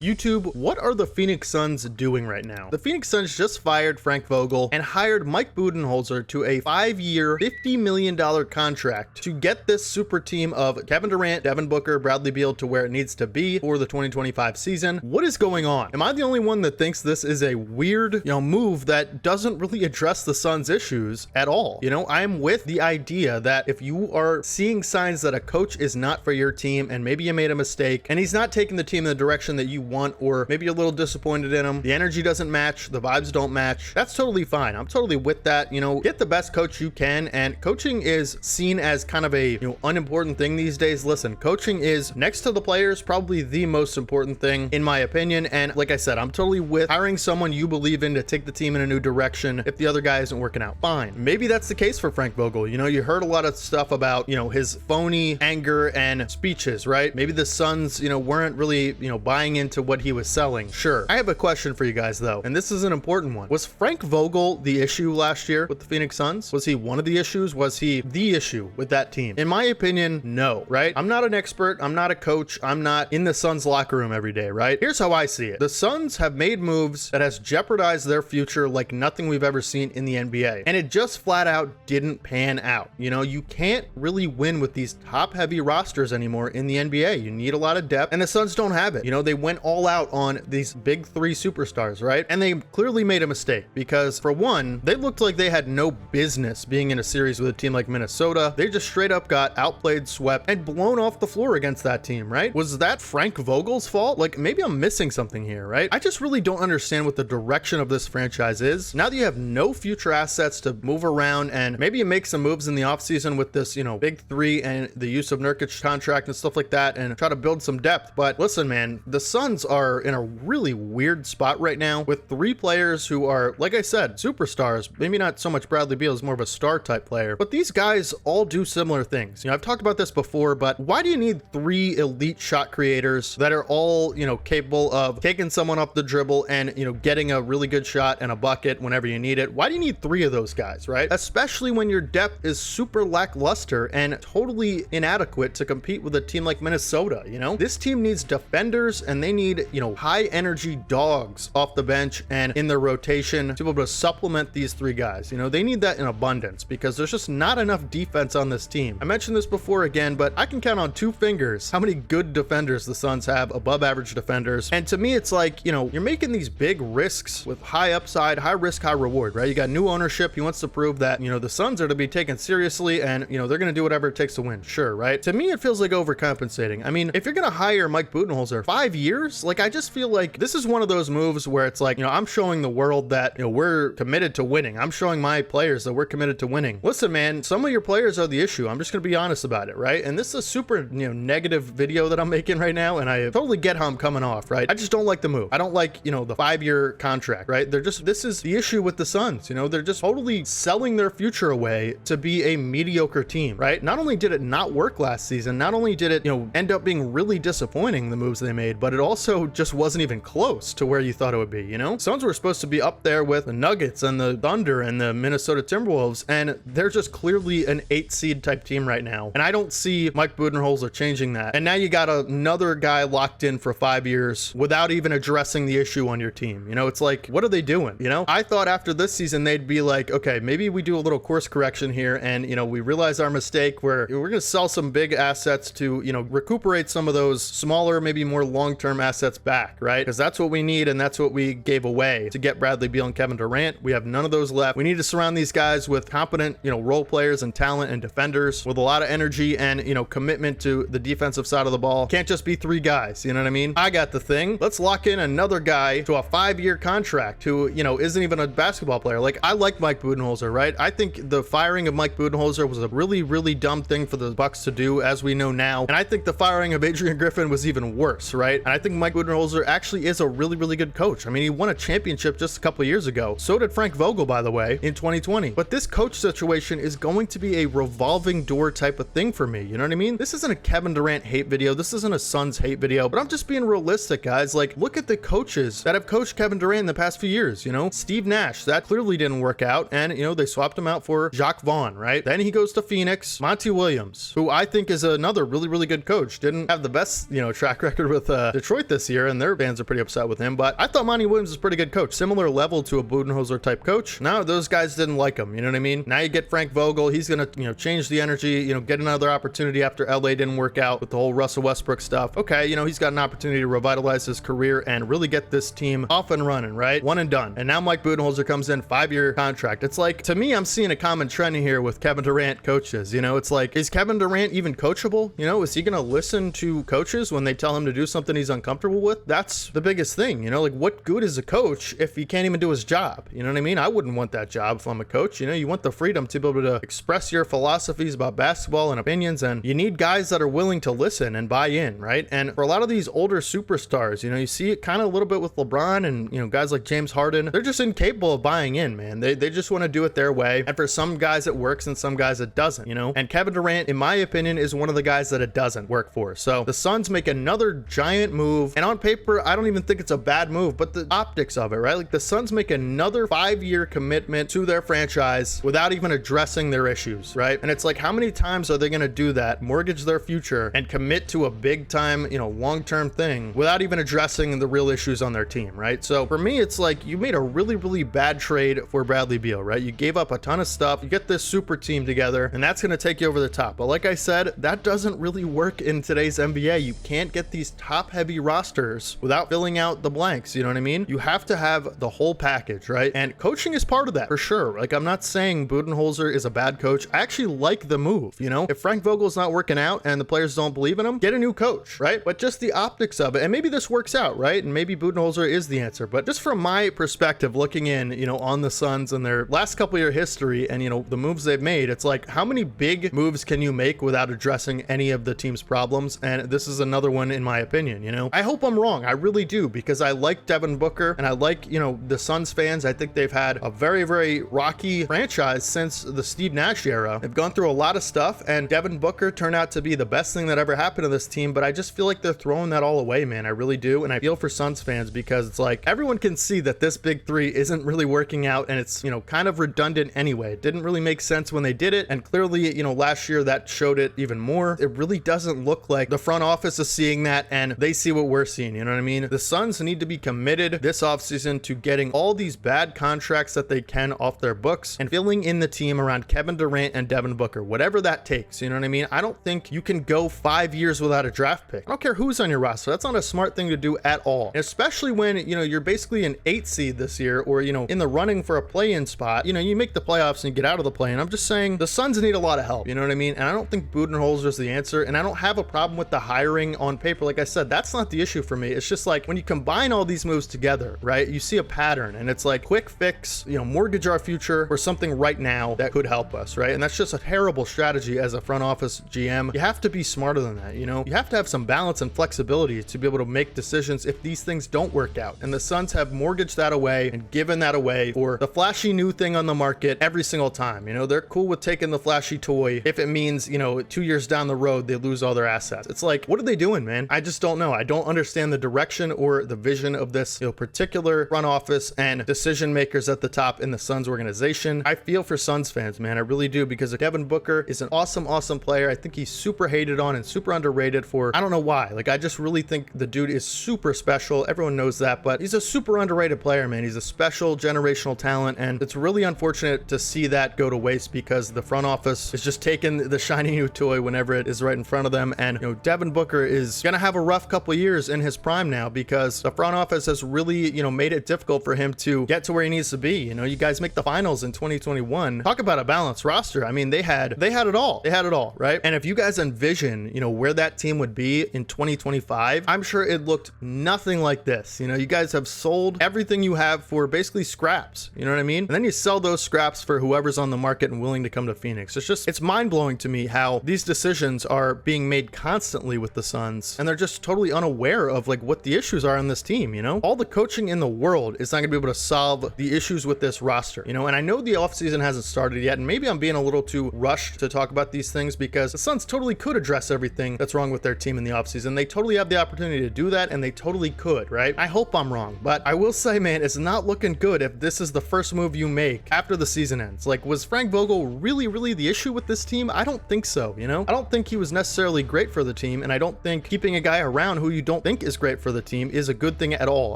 YouTube, what are the Phoenix Suns doing right now? The Phoenix Suns just fired Frank Vogel and hired Mike Budenholzer to a 5-year, $50 million contract to get this super team of Kevin Durant, Devin Booker, Bradley Beal to where it needs to be for the 2025 season. What is going on? Am I the only one that thinks this is a weird, move that doesn't really address the Suns' issues at all? I'm with the idea that if you are seeing signs that a coach is not for your team and maybe you made a mistake and he's not taking the team in the direction that you want, or maybe you're a little disappointed in him, the energy doesn't match, the vibes don't match, that's totally fine. I'm totally with that. Get the best coach you can, and coaching is seen as kind of a unimportant thing these days. Listen, coaching is, next to the players, probably the most important thing in my opinion, and like I said, I'm totally with hiring someone you believe in to take the team in a new direction. If the other guy isn't working out, fine. Maybe that's the case for Frank Vogel. You heard a lot of stuff about his phony anger and speeches, right? Maybe the Suns weren't really buying into what he was selling. Sure. I have a question for you guys though, and this is an important one. Was Frank Vogel the issue last year with the Phoenix Suns? Was he one of the issues? Was he the issue with that team? In my opinion, no, right? I'm not an expert. I'm not a coach. I'm not in the Suns locker room every day, right? Here's how I see it. The Suns have made moves that has jeopardized their future like nothing we've ever seen in the NBA. And it just flat out didn't pan out. You can't really win with these top heavy rosters anymore in the NBA. You need a lot of depth, and the Suns don't have it. They went all out on these big three superstars, right? And they clearly made a mistake because, for one, they looked like they had no business being in a series with a team like Minnesota. They just straight up got outplayed, swept, and blown off the floor against that team, right? Was that Frank Vogel's fault? Like, maybe I'm missing something here, right? I just really don't understand what the direction of this franchise is. Now that you have no future assets to move around, and maybe you make some moves in the offseason with this, big three and the use of Nurkic contract and stuff like that, and try to build some depth. But listen, man, the Suns are in a really weird spot right now with three players who are, like I said, superstars. Maybe not so much Bradley Beal, is more of a star type player, but these guys all do similar things. I've talked about this before, but why do you need three elite shot creators that are all, capable of taking someone off the dribble and, getting a really good shot and a bucket whenever you need it? Why do you need three of those guys, right? Especially when your depth is super lackluster and totally inadequate to compete with a team like Minnesota. This team needs defenders, and they need, high energy dogs off the bench and in their rotation to be able to supplement these three guys. They need that in abundance because there's just not enough defense on this team. I mentioned this before again, but I can count on two fingers how many good defenders the Suns have, above average defenders. And to me, it's like, you're making these big risks with high upside, high risk, high reward, right? You got new ownership. He wants to prove that, the Suns are to be taken seriously, and, they're going to do whatever it takes to win. Sure, right? To me, it feels like overcompensating. I mean, if you're going to hire Mike Budenholzer 5 years, like, I just feel like this is one of those moves where it's like, I'm showing the world that, we're committed to winning. I'm showing my players that we're committed to winning. Listen, man, some of your players are the issue. I'm just going to be honest about it, right? And this is a super, negative video that I'm making right now, and I totally get how I'm coming off, right? I just don't like the move. I don't like, the 5-year contract, right? This is the issue with the Suns. They're just totally selling their future away to be a mediocre team, right? Not only did it not work last season, not only did it, end up being really disappointing, the moves they made, but it also just wasn't even close to where you thought it would be. Suns were supposed to be up there with the Nuggets and the Thunder and the Minnesota Timberwolves, and they're just clearly an 8 seed type team right now. And I don't see Mike Budenholzer changing that. And now you got another guy locked in for 5 years without even addressing the issue on your team. It's like, what are they doing? I thought after this season they'd be like, okay, maybe we do a little course correction here, and we realize our mistake. We're going to sell some big assets to recuperate some of those smaller, maybe more long-term assets back, right? Because that's what we need, and that's what we gave away to get Bradley Beal and Kevin Durant. We have none of those left. We need to surround these guys with competent, role players and talent and defenders with a lot of energy and, commitment to the defensive side of the ball. Can't just be three guys, you know what I mean? I got the thing. Let's lock in another guy to a 5-year contract who, isn't even a basketball player. Like, I like Mike Budenholzer, right? I think the firing of Mike Budenholzer was a really, really dumb thing for the Bucks to do, as we know now. And I think the firing of Adrian Griffin was even worse, right? And I think Mike Budenholzer actually is a really, really good coach. I mean, he won a championship just a couple of years ago. So did Frank Vogel, by the way, in 2020. But this coach situation is going to be a revolving door type of thing for me. You know what I mean? This isn't a Kevin Durant hate video. This isn't a Suns hate video, but I'm just being realistic, guys. Like, look at the coaches that have coached Kevin Durant in the past few years. Steve Nash, that clearly didn't work out. And, they swapped him out for Jacques Vaughn, right? Then he goes to Phoenix. Monty Williams, who I think is another really, really good coach, didn't have the best, track record with Detroit this year, and their fans are pretty upset with him, but I thought Monty Williams was a pretty good coach, similar level to a Budenholzer type coach. Now those guys didn't like him, you know what I mean? Now you get Frank Vogel, he's gonna, change the energy, get another opportunity after LA didn't work out with the whole Russell Westbrook stuff. Okay, he's got an opportunity to revitalize his career and really get this team off and running, right? One and done. And now Mike Budenholzer comes in, 5-year contract. It's like, to me, I'm seeing a common trend here with Kevin Durant coaches. It's like, is Kevin Durant even coachable? Is he gonna listen to coaches when they tell him to do something he's uncomfortable with? That's the biggest thing, like, what good is a coach if he can't even do his job? You know what I mean? I wouldn't want that job if I'm a coach. You want the freedom to be able to express your philosophies about basketball and opinions, and you need guys that are willing to listen and buy in, right? And for a lot of these older superstars, you see it kind of a little bit with LeBron and guys like James Harden. They're just incapable of buying in, man. They just want to do it their way, and for some guys it works and some guys it doesn't, and Kevin Durant, in my opinion, is one of the guys that it doesn't work for. So the Suns make another giant move, and on paper I don't even think it's a bad move, but the optics of it, right? Like, the Suns make another 5-year commitment to their franchise without even addressing their issues, right? And it's like, how many times are they going to do that, mortgage their future and commit to a big time, long-term thing without even addressing the real issues on their team, right? So for me, it's like, you made a really, really bad trade for Bradley Beal, right? You gave up a ton of stuff, you get this super team together, and that's going to take you over the top. But like I said, that doesn't really work in today's NBA. You can't get these top-heavy rosters without filling out the blanks, you know what I mean? You have to have the whole package, right? And coaching is part of that, for sure. Like, I'm not saying Budenholzer is a bad coach. I actually like the move, If Frank Vogel's not working out and the players don't believe in him, get a new coach, right? But just the optics of it, and maybe this works out, right? And maybe Budenholzer is the answer. But just from my perspective, looking in, on the Suns and their last couple year history and, the moves they've made, it's like, how many big moves can you make without addressing any of the team's problems? And this is another one, in my opinion, I hope I'm wrong. I really do, because I like Devin Booker and I like, the Suns fans. I think they've had a very, very rocky franchise since the Steve Nash era. They've gone through a lot of stuff, and Devin Booker turned out to be the best thing that ever happened to this team, but I just feel like they're throwing that all away, man. I really do. And I feel for Suns fans, because it's like, everyone can see that this big three isn't really working out, and it's, kind of redundant anyway. It didn't really make sense when they did it, and clearly, last year that showed it even more. It really doesn't look like the front office is seeing that, and they see what we're seeing, you know what I mean? The Suns need to be committed this offseason to getting all these bad contracts that they can off their books and filling in the team around Kevin Durant and Devin Booker, whatever that takes, you know what I mean? I don't think you can go 5 years without a draft pick. I don't care who's on your roster. That's not a smart thing to do at all. And especially when, you're basically an 8 seed this year, or, in the running for a play-in spot, you make the playoffs and you get out of the play-in. I'm just saying the Suns need a lot of help, you know what I mean? And I don't think Budenholzer is the answer, and I don't have a problem with the hiring on paper. Like I said, that's not the issue for me. It's just like, when you combine all these moves together, right, you see a pattern, and it's like, quick fix, mortgage our future for something right now that could help us, right? And that's just a terrible strategy as a front office GM. You have to be smarter than that, you have to have some balance and flexibility to be able to make decisions if these things don't work out. And the Suns have mortgaged that away and given that away for the flashy new thing on the market every single time. They're cool with taking the flashy toy if it means, 2 years down the road they lose all their assets. It's like, what are they doing, man? I just don't know. I don't understand the direction or the vision of this particular front office and decision makers at the top in the Suns organization. I feel for Suns fans, man. I really do, because Devin Booker is an awesome player. I think he's super hated on and super underrated for, I don't know why. Like, I just really think the dude is super special. Everyone knows that, but he's a super underrated player, man. He's a special generational talent, and it's really unfortunate to see that go to waste, because the front office is just taking the shiny new toy whenever it is right in front of them. And Devin Booker is gonna have a rough couple of years in his prime now, because the front office has really made it difficult for him to get to where he needs to be. You guys make the finals in 2021. Talk about a balanced roster. I mean, they had it all. They had it all, right? And if you guys envision where that team would be in 2025, I'm sure it looked nothing like this. You guys have sold everything you have for basically scraps, you know what I mean? And then you sell those scraps for whoever's on the market and willing to come to Phoenix. It's mind-blowing to me how these decisions are being made constantly with the Suns, and they're just totally unaware of like what the issues are on this team. All the coaching in the world is not gonna be able to solve the issues with this roster, and I know the offseason hasn't started yet, and maybe I'm being a little too rushed to talk about these things, because the Suns totally could address everything that's wrong with their team in the offseason. They totally have the opportunity to do that, and they totally could, right? I hope I'm wrong, but I will say, man, it's not looking good if this is the first move you make after the season ends. Like, was Frank Vogel really the issue with this team? I don't think so, I don't think he was necessarily great for the team, and I don't think keeping a guy around who you don't don't think is great for the team is a good thing at all.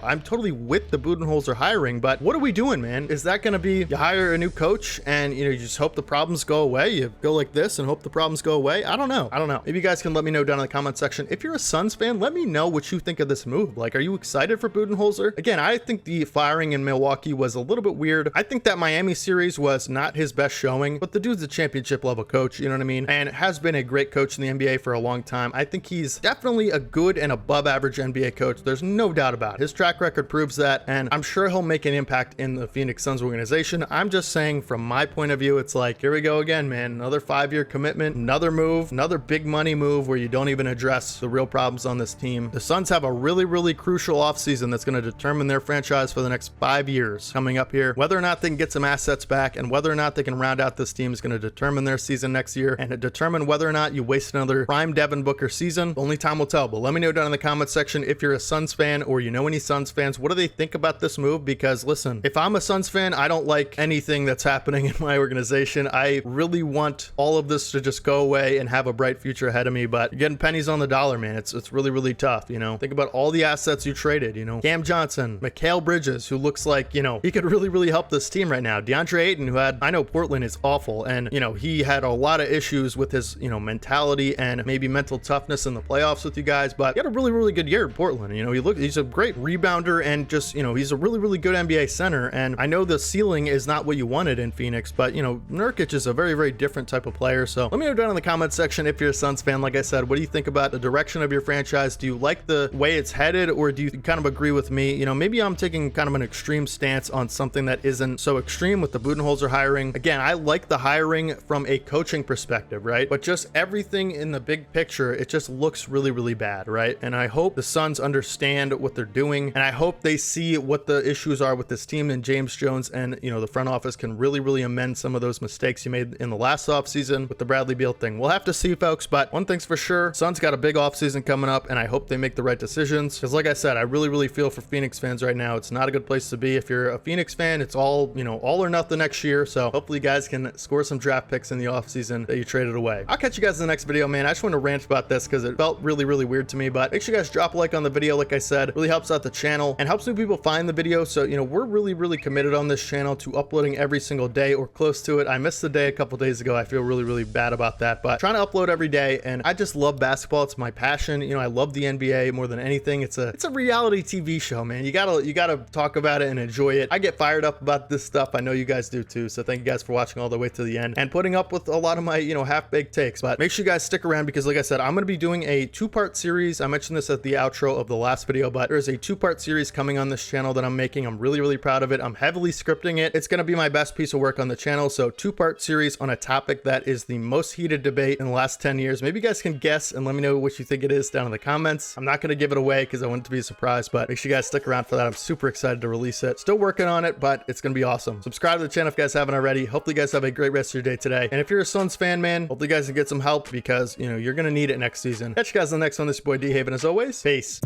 I'm totally with the Budenholzer hiring, but what are we doing, man? Is that going to be you hire a new coach and you just hope the problems go away? You go like this and hope the problems go away? I don't know. Maybe you guys can let me know down in the comment section. If you're a Suns fan, let me know what you think of this move. Like, are you excited for Budenholzer? Again, I think the firing in Milwaukee was a little bit weird. I think that Miami series was not his best showing, but the dude's a championship level coach, you know what I mean? And has been a great coach in the NBA for a long time. I think he's definitely a good and above average NBA coach. There's no doubt about it. His track record proves that, and I'm sure he'll make an impact in the Phoenix Suns organization. I'm just saying, from my point of view, it's like, here we go again, man. Another 5-year commitment, another move, another big money move where you don't even address the real problems on this team. The Suns have a really, really crucial offseason that's going to determine their franchise for the next 5 years coming up here. Whether or not they can get some assets back and whether or not they can round out this team is going to determine their season next year, and determine whether or not you waste another prime Devin Booker season. Only time will tell. But let me know down in the comment section if you're a Suns fan or you know any Suns fans. What do they think about this move? Because listen, if I'm a Suns fan, I don't like anything that's happening in my organization. I really want all of this to just go away and have a bright future ahead of me, but you're getting pennies on the dollar, man. It's really, really tough. Think about all the assets you traded. Cam Johnson, Mikal Bridges, who looks like he could really, really help this team right now. DeAndre Ayton, who I know Portland is awful, and he had a lot of issues with his mentality and maybe mental toughness in the playoffs with you guys, but he had a really, really good year in Portland. He's a great rebounder and just he's a really, really good NBA center. And I know the ceiling is not what you wanted in Phoenix, but Nurkic is a very, very different type of player. So let me know down in the comment section if you're a Suns fan. Like I said, what do you think about the direction of your franchise? Do you like the way it's headed, or do you kind of agree with me? Maybe I'm taking kind of an extreme stance on something that isn't so extreme with the Budenholzer hiring. Again, I like the hiring from a coaching perspective, right? But just everything in the big picture, it just looks really, really bad, right? And I hope the Suns understand what they're doing, and I hope they see what the issues are with this team and James Jones, and the front office can really, really amend some of those mistakes you made in the last offseason with the Bradley Beal thing. We'll have to see, folks, but one thing's for sure, Suns got a big offseason coming up, and I hope they make the right decisions, because like I said, I really, really feel for Phoenix fans right now. It's not a good place to be. If you're a Phoenix fan, it's all all or nothing next year. So hopefully you guys can score some draft picks in the offseason that you traded away. I'll catch you guys in the next video, man. I just want to rant about this because it felt really, really weird to me, but make sure you guys drop a like on the video. Like I said, it really helps out the channel and helps new people find the video. So we're really, really committed on this channel to uploading every single day or close to it. I missed the day a couple days ago. I feel really, really bad about that, but trying to upload every day. And I just love basketball. It's my passion. I love the NBA more than anything. It's a reality TV show, man. You gotta talk about it and enjoy it. I get fired up about this stuff. I know you guys do too. So thank you guys for watching all the way to the end and putting up with a lot of my half-baked takes. But make sure you guys stick around, because like I said, I'm going to be doing a 2-part series. I mentioned this at the outro of the last video, but there's a 2-part series coming on this channel that I'm making. I'm really, really proud of it. I'm heavily scripting it. It's going to be my best piece of work on the channel. So 2-part series on a topic that is the most heated debate in the last 10 years. Maybe you guys can guess and let me know what you think it is down in the comments. I'm not going to give it away because I want it to be a surprise, but make sure you guys stick around for that. I'm super excited to release it. Still working on it, but it's going to be awesome. Subscribe to the channel if you guys haven't already. Hopefully you guys have a great rest of your day today. And if you're a Suns fan, man, hopefully you guys can get some help, because you're going to need it next season. Catch you guys in the next one. This is your boy D-Haven. As always, peace.